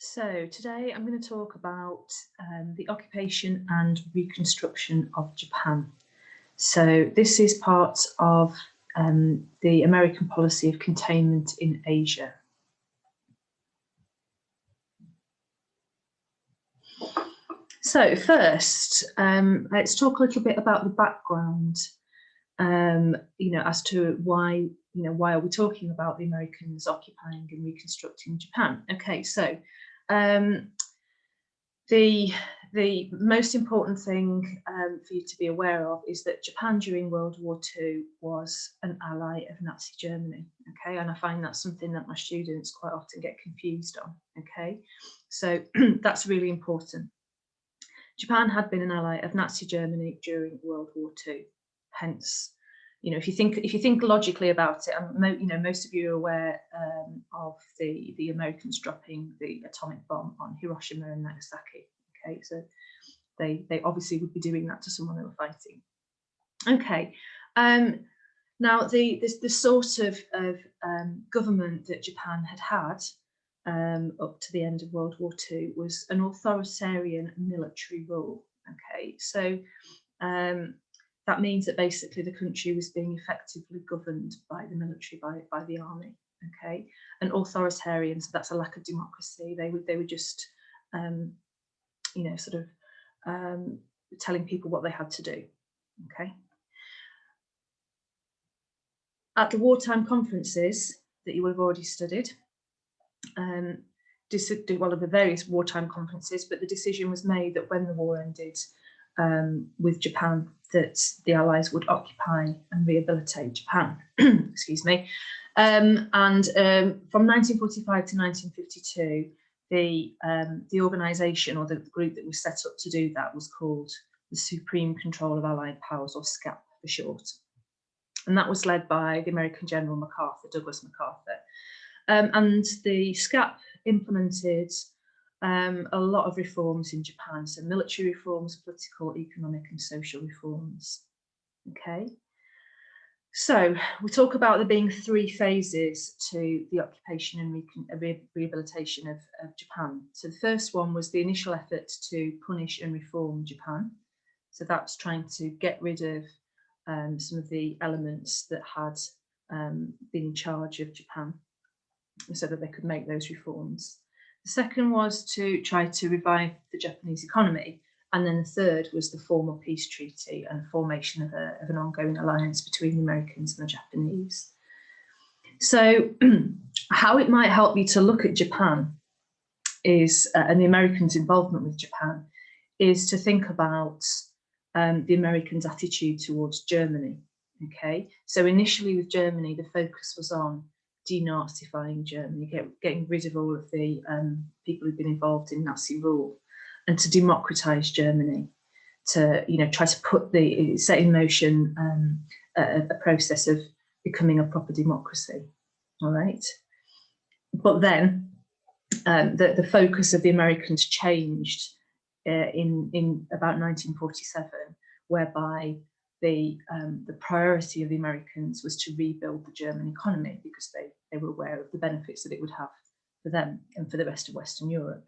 So today I'm going to talk about the occupation and reconstruction of Japan. So this is part of the American policy of containment in Asia. So first, let's talk a little bit about the background, as to why, why are we talking about the Americans occupying and reconstructing Japan? Okay, so the most important thing for you to be aware of is that Japan during World War II was an ally of Nazi Germany, okay? And I find that's something that my students quite often get confused on, okay? So that's really important. Japan had been an ally of Nazi Germany during World War II, hence, if you think logically about it, most of you are aware of the Americans dropping the atomic bomb on Hiroshima and Nagasaki. Okay, so they obviously would be doing that to someone they were fighting. Okay, now the sort of government that Japan had up to the end of World War II was an authoritarian military rule. Okay, so that means that basically the country was being effectively governed by the military, by the army. Okay, and authoritarian, so that's a lack of democracy. They would just telling people what they had to do. Okay. At the wartime conferences that you would have already studied, well, of the various wartime conferences, but the decision was made that when the war ended with Japan, that the Allies would occupy and rehabilitate Japan. Excuse me. From 1945 to 1952, the organisation, or the group that was set up to do that, was called the Supreme Control of Allied Powers, or SCAP for short. And that was led by the American General MacArthur, Douglas MacArthur. And the SCAP implemented a lot of reforms in Japan, so military reforms, political, economic and social reforms. Okay, so we talk about there being three phases to the occupation and rehabilitation of Japan. So the first one was the initial effort to punish and reform Japan. So that's trying to get rid of some of the elements that had been in charge of Japan, so that they could make those reforms. The second was to try to revive the Japanese economy. And then the third was the formal peace treaty and the formation of an ongoing alliance between the Americans and the Japanese. So how it might help you to look at Japan is, and the Americans' involvement with Japan, is to think about the Americans' attitude towards Germany. Okay, so initially with Germany, the focus was on denazifying Germany, getting rid of all of the people who'd been involved in Nazi rule, and to democratize Germany, to try to set in motion a process of becoming a proper democracy. All right, but then the focus of the Americans changed in about 1947, whereby the priority of the Americans was to rebuild the German economy, because they were aware of the benefits that it would have for them and for the rest of Western Europe.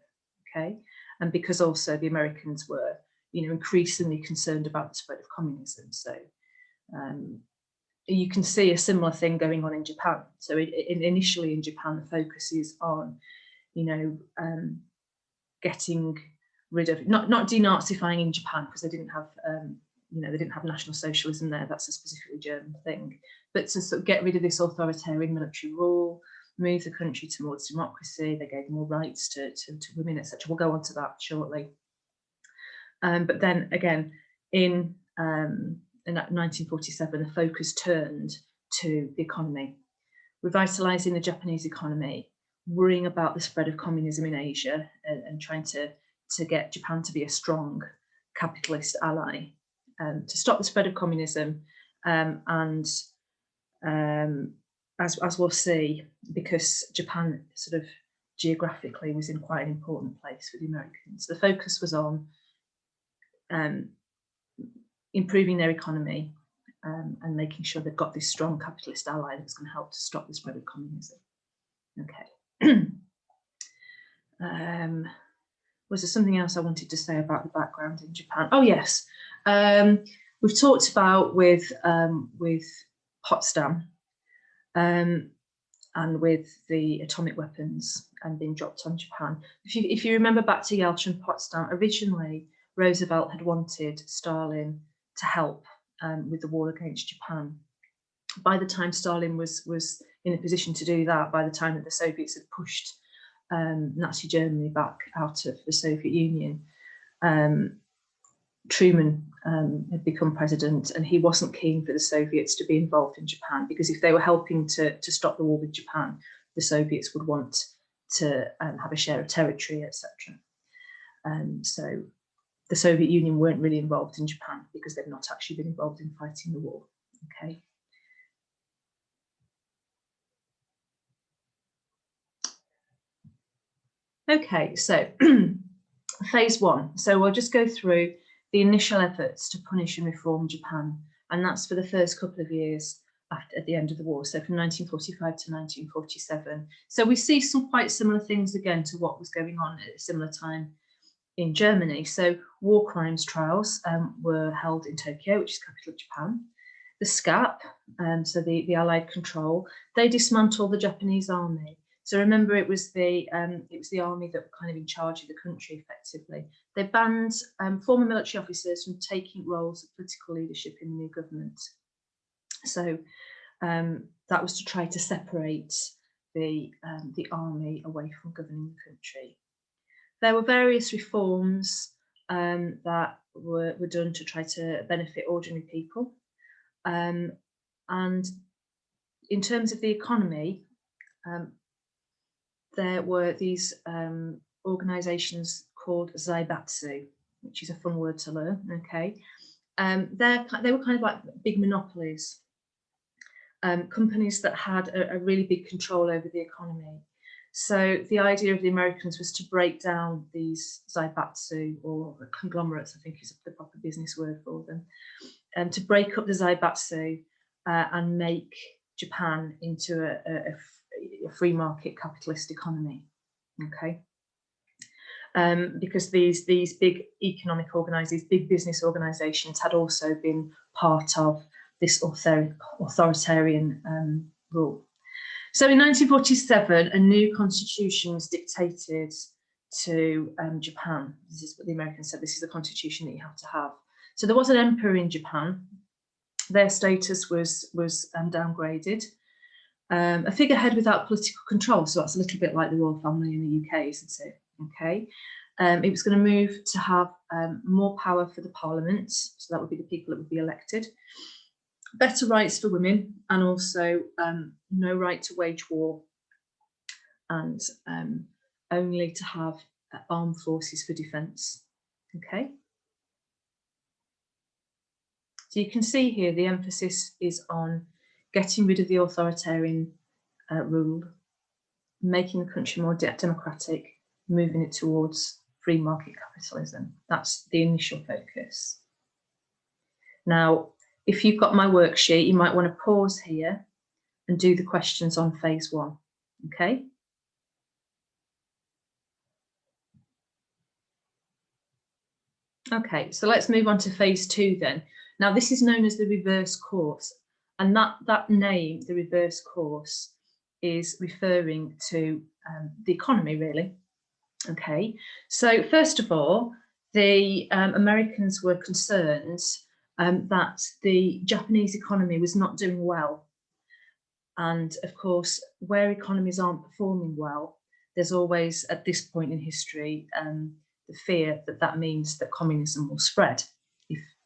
Okay, and because also the Americans were, increasingly concerned about the spread of communism. So you can see a similar thing going on in Japan. So initially in Japan, the focus is on, getting rid of, not denazifying in Japan, because they didn't have they didn't have National Socialism there. That's a specifically German thing. But to sort of get rid of this authoritarian military rule, move the country towards democracy. They gave more rights to women, etc. We'll go on to that shortly. But then again, in 1947, the focus turned to the economy, revitalizing the Japanese economy, worrying about the spread of communism in Asia, and trying to get Japan to be a strong capitalist ally, to stop the spread of communism, and as we'll see, because Japan sort of geographically was in quite an important place for the Americans, the focus was on improving their economy and making sure they've got this strong capitalist ally that's going to help to stop the spread of communism. Okay. Was there something else I wanted to say about the background in Japan? Oh yes, we've talked about with Potsdam and with the atomic weapons being dropped on Japan. If you remember back to Yalta and Potsdam, originally Roosevelt had wanted Stalin to help with the war against Japan. By the time Stalin was in a position to do that, by the time that the Soviets had pushed Nazi Germany back out of the Soviet Union, Truman had become president, and he wasn't keen for the Soviets to be involved in Japan, because if they were helping to stop the war with Japan, the Soviets would want to have a share of territory, etc. So the Soviet Union weren't really involved in Japan because they've not actually been involved in fighting the war. Okay. Okay, so phase one. So we'll just go through the initial efforts to punish and reform Japan, and that's for the first couple of years at the end of the war, so from 1945 to 1947. So we see some quite similar things again to what was going on at a similar time in Germany. So war crimes trials were held in Tokyo, which is the capital of Japan. The SCAP, so the Allied control, they dismantled the Japanese army. So remember, it was the army that were kind of in charge of the country effectively. They banned former military officers from taking roles of political leadership in the new government. So that was to try to separate the army away from governing the country. There were various reforms that were done to try to benefit ordinary people. And in terms of the economy, there were these organisations called Zaibatsu, which is a fun word to learn, okay? They were kind of like big monopolies, companies that had a really big control over the economy. So the idea of the Americans was to break down these Zaibatsu, or conglomerates, I think is the proper business word for them, to break up the Zaibatsu and make Japan into a free market capitalist economy, okay? Because these big economic organisations, big business organisations had also been part of this authoritarian rule. So in 1947, a new constitution was dictated to Japan. This is what the Americans said, this is the constitution that you have to have. So there was an emperor in Japan. Their status was downgraded. A figurehead without political control, so that's a little bit like the royal family in the UK, isn't it? Okay. It was going to move to have more power for the parliament, so that would be the people that would be elected. Better rights for women, and also no right to wage war, and only to have armed forces for defence. Okay. So you can see here the emphasis is on getting rid of the authoritarian rule, making the country more democratic, moving it towards free market capitalism. That's the initial focus. Now, if you've got my worksheet, you might want to pause here and do the questions on phase one, okay? Okay, so let's move on to phase two then. Now, this is known as the reverse course, and that name, the reverse course, is referring to the economy, really. Okay, so first of all, the Americans were concerned that the Japanese economy was not doing well. And of course, where economies aren't performing well, there's always, at this point in history, the fear that that means that communism will spread.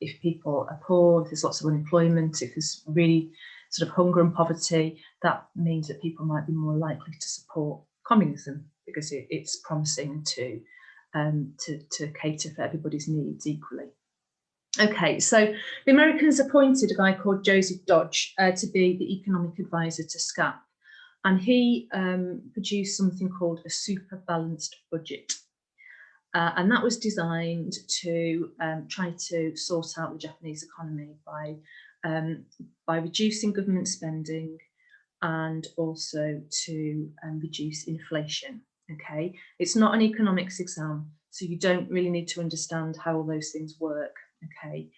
If people are poor, if there's lots of unemployment, if there's really sort of hunger and poverty, that means that people might be more likely to support communism, because it's promising to cater for everybody's needs equally. Okay, so the Americans appointed a guy called Joseph Dodge to be the economic advisor to SCAP, and he produced something called a super balanced budget. And that was designed to try to sort out the Japanese economy by reducing government spending, and also to reduce inflation. Okay, it's not an economics exam, so you don't really need to understand how all those things work. Okay,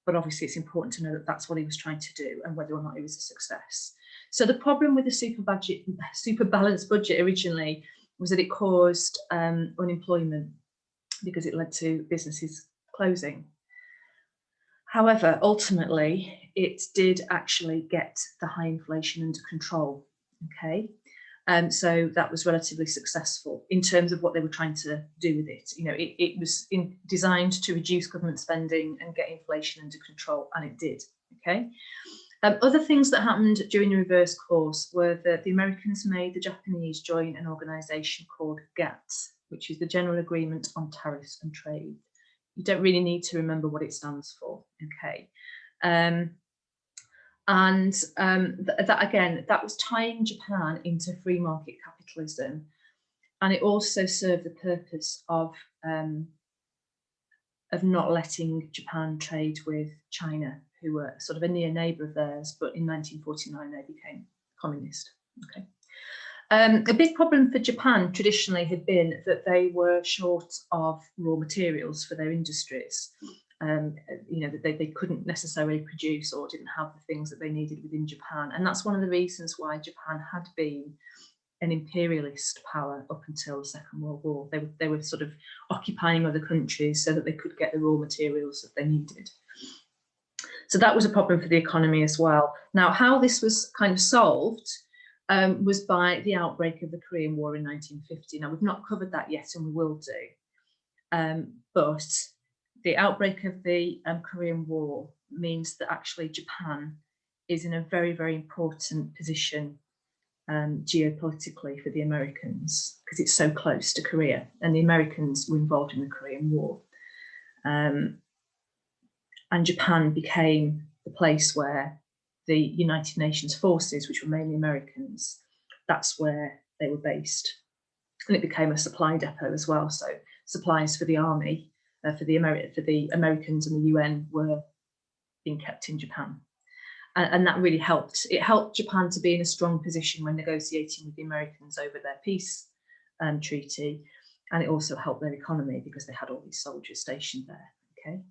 but obviously it's important to know that that's what he was trying to do and whether or not it was a success. So the problem with the super balanced budget originally was that it caused unemployment because it led to businesses closing. However, ultimately, it did actually get the high inflation under control. Okay, so that was relatively successful in terms of what they were trying to do with it. You know, it was designed to reduce government spending and get inflation under control, and it did. Okay. Other things that happened during the reverse course were that the Americans made the Japanese join an organisation called GATT, which is the General Agreement on Tariffs and Trade. You don't really need to remember what it stands for. Okay. That again, that was tying Japan into free market capitalism, and it also served the purpose of not letting Japan trade with China, who were sort of a near neighbour of theirs, but in 1949 they became communist. Okay. A big problem for Japan traditionally had been that they were short of raw materials for their industries. You know, that they couldn't necessarily produce or didn't have the things that they needed within Japan. And that's one of the reasons why Japan had been an imperialist power up until the Second World War. They were sort of occupying other countries so that they could get the raw materials that they needed. So that was a problem for the economy as well. Now, how this was kind of solved was by the outbreak of the Korean War in 1950. Now, we've not covered that yet, and we will do. But the outbreak of the Korean War means that actually Japan is in a very, very important position geopolitically for the Americans, because it's so close to Korea, and the Americans were involved in the Korean War. And Japan became the place where the United Nations forces, which were mainly Americans, that's where they were based. And it became a supply depot as well. So supplies for the army, for the Americans and the UN were being kept in Japan. And that really helped. It helped Japan to be in a strong position when negotiating with the Americans over their peace treaty. And it also helped their economy because they had all these soldiers stationed there. Okay.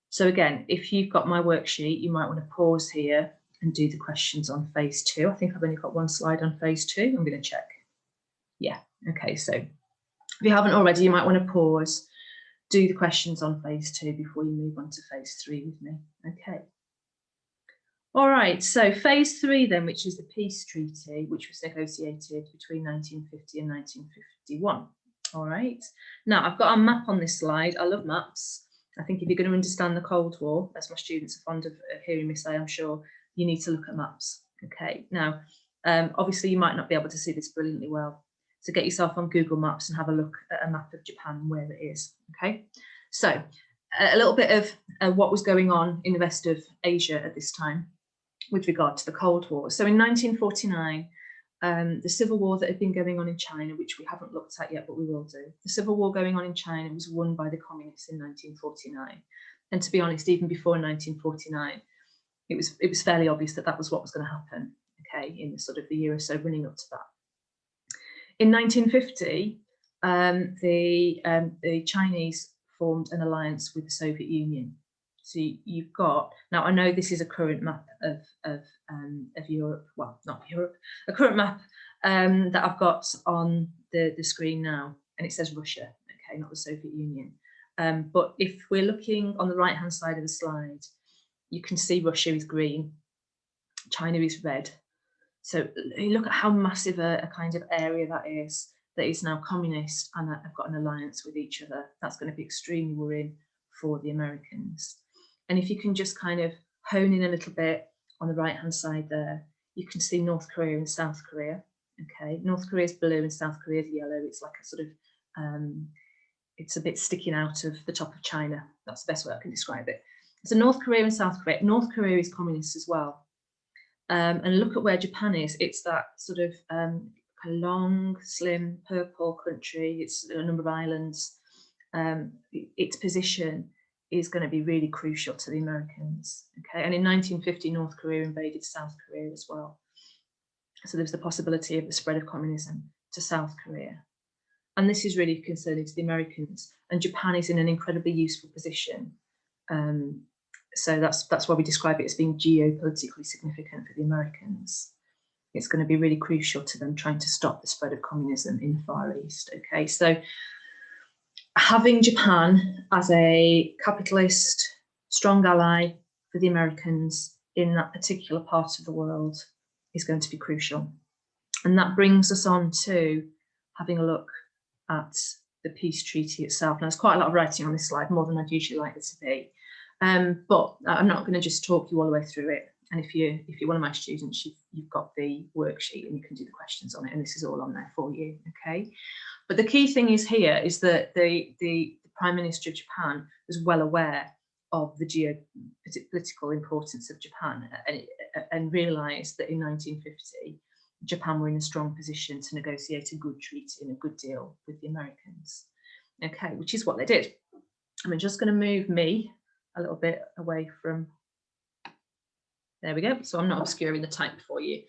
So again, if you've got my worksheet, you might want to pause here and do the questions on phase 2. I think I've only got one slide on phase 2. I'm going to check. Yeah. Okay. So if you haven't already, you might want to pause, do the questions on phase 2 before you move on to phase 3 with me. Okay. All right, so phase 3 then, which is the peace treaty, which was negotiated between 1950 and 1951. All right, now I've got a map on this slide. I love maps. I think if you're going to understand the Cold War, as my students are fond of hearing me say, I'm sure you need to look at maps. Okay, now, obviously you might not be able to see this brilliantly well. So get yourself on Google Maps and have a look at a map of Japan and where it is. Okay, so a little bit of what was going on in the rest of Asia at this time with regard to the Cold War. So in 1949, the civil war that had been going on in China, which we haven't looked at yet, but we will do. The civil war going on in China was won by the communists in 1949. And to be honest, even before 1949, it was fairly obvious that that was what was going to happen, okay, in sort of the year or so running up to that. In 1950, the Chinese formed an alliance with the Soviet Union. So you've got, now I know this is a current map of Europe, well, not Europe, a current map that I've got on the screen now, and it says Russia, okay, not the Soviet Union. But if we're looking on the right-hand side of the slide, you can see Russia is green, China is red. So you look at how massive a kind of area that is now communist, and have got an alliance with each other. That's going to be extremely worrying for the Americans. And if you can just kind of hone in a little bit on the right-hand side there, you can see North Korea and South Korea. Okay, North Korea is blue and South Korea is yellow. It's like a sort of, it's a bit sticking out of the top of China. That's the best way I can describe it. So North Korea and South Korea. North Korea is communist as well. And look at where Japan is. It's that sort of a long, slim, purple country. It's a number of islands. Its position is going to be really crucial to the Americans. Okay, and in 1950, North Korea invaded South Korea as well. So there's the possibility of the spread of communism to South Korea. And this is really concerning to the Americans. And Japan is in an incredibly useful position. So that's why we describe it as being geopolitically significant for the Americans. It's going to be really crucial to them trying to stop the spread of communism in the Far East. Okay, so having Japan as a capitalist, strong ally for the Americans in that particular part of the world is going to be crucial. And that brings us on to having a look at the peace treaty itself. Now, there's quite a lot of writing on this slide, more than I'd usually like there to be. But I'm not going to just talk you all the way through it. And if you're one of my students, you've got the worksheet and you can do the questions on it, and this is all on there for you. Okay. But the key thing is here is that the Prime Minister of Japan was well aware of the geopolitical importance of Japan and realised that in 1950, Japan were in a strong position to negotiate a good treaty and a good deal with the Americans. Okay, which is what they did. I'm just going to move me a little bit away from, there we go, so I'm not obscuring the type for you.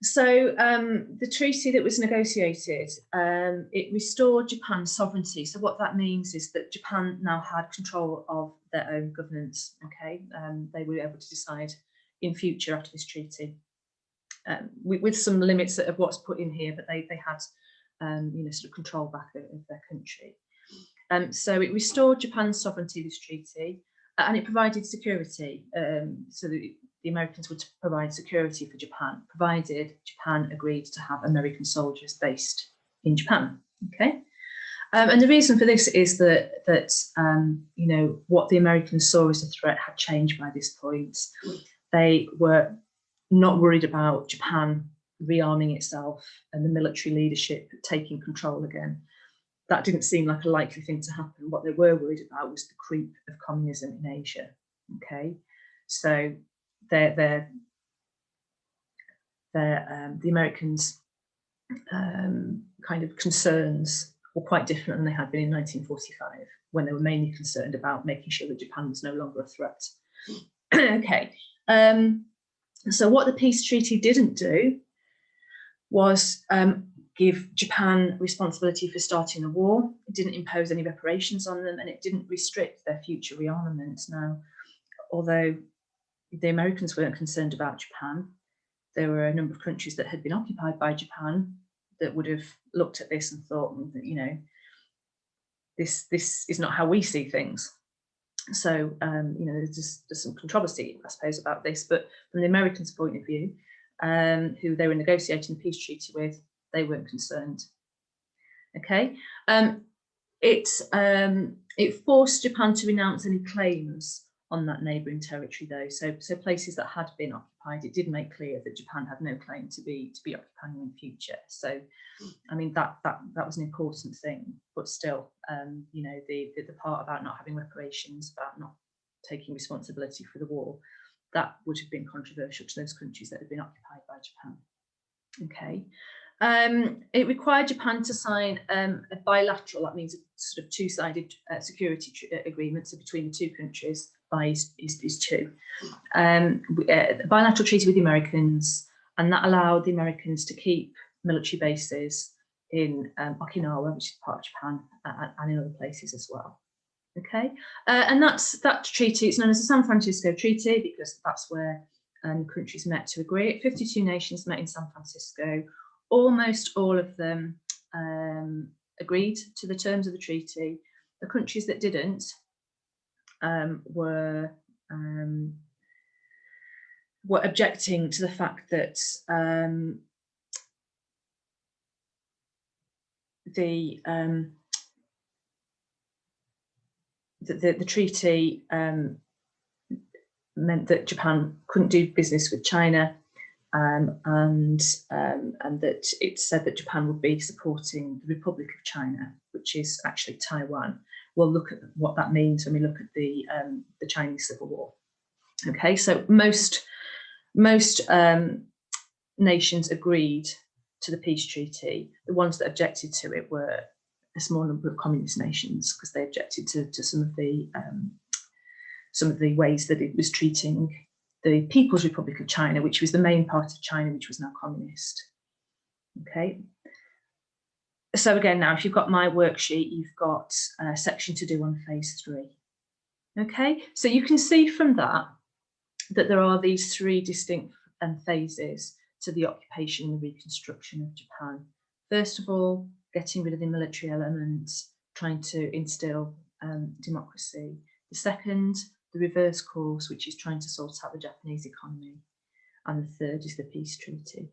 So the treaty that was negotiated, it restored Japan's sovereignty. So what that means is that Japan now had control of their own governance. Okay, they were able to decide in future after this treaty, with some limits of what's put in here, but they had sort of control back of their country. So it restored Japan's sovereignty, this treaty, and it provided security. So the Americans would provide security for Japan, provided Japan agreed to have American soldiers based in Japan. Okay, and the reason for this is that what the Americans saw as a threat had changed by this point. They were not worried about Japan rearming itself and the military leadership taking control again. That didn't seem like a likely thing to happen. What they were worried about was the creep of communism in Asia. Okay, so the Americans' kind of concerns were quite different than they had been in 1945, when they were mainly concerned about making sure that Japan was no longer a threat. Okay, so what the peace treaty didn't do was give Japan responsibility for starting the war. It didn't impose any reparations on them, and it didn't restrict their future rearmament. Now, although the Americans weren't concerned about Japan, there were a number of countries that had been occupied by Japan that would have looked at this and thought, this is not how we see things. So, there's some controversy, I suppose, about this. But from the Americans' point of view, who they were negotiating the peace treaty with, they weren't concerned. Okay, it forced Japan to renounce any claims on that neighbouring territory, though. So places that had been occupied, it did make clear that Japan had no claim to be occupying in the future. So, I mean, that was an important thing. But still, the part about not having reparations, about not taking responsibility for the war, that would have been controversial to those countries that had been occupied by Japan. Okay. It required Japan to sign a bilateral, that means a sort of two-sided security agreement, so between the two countries, by is two. A bilateral treaty with the Americans, and that allowed the Americans to keep military bases in Okinawa, which is part of Japan, and in other places as well. Okay, and that treaty, it's known as the San Francisco Treaty because that's where countries met to agree. 52 nations met in San Francisco. Almost all of them agreed to the terms of the treaty. The countries that didn't were objecting to the fact that the treaty meant that Japan couldn't do business with China, and that it said that Japan would be supporting the Republic of China, which is actually Taiwan. We'll look at what that means when we look at the Chinese Civil War. Okay, so most nations agreed to the peace treaty. The ones that objected to it were a small number of communist nations because they objected to some of the ways that it was treating the People's Republic of China, which was the main part of China, which was now communist. Okay. So again, now if you've got my worksheet, you've got a section to do on phase 3. Okay, so you can see from that there are these 3 distinct phases to the occupation and the reconstruction of Japan. First of all, getting rid of the military elements, trying to instill democracy. The second, the reverse course, which is trying to sort out the Japanese economy. And the third is the peace treaty.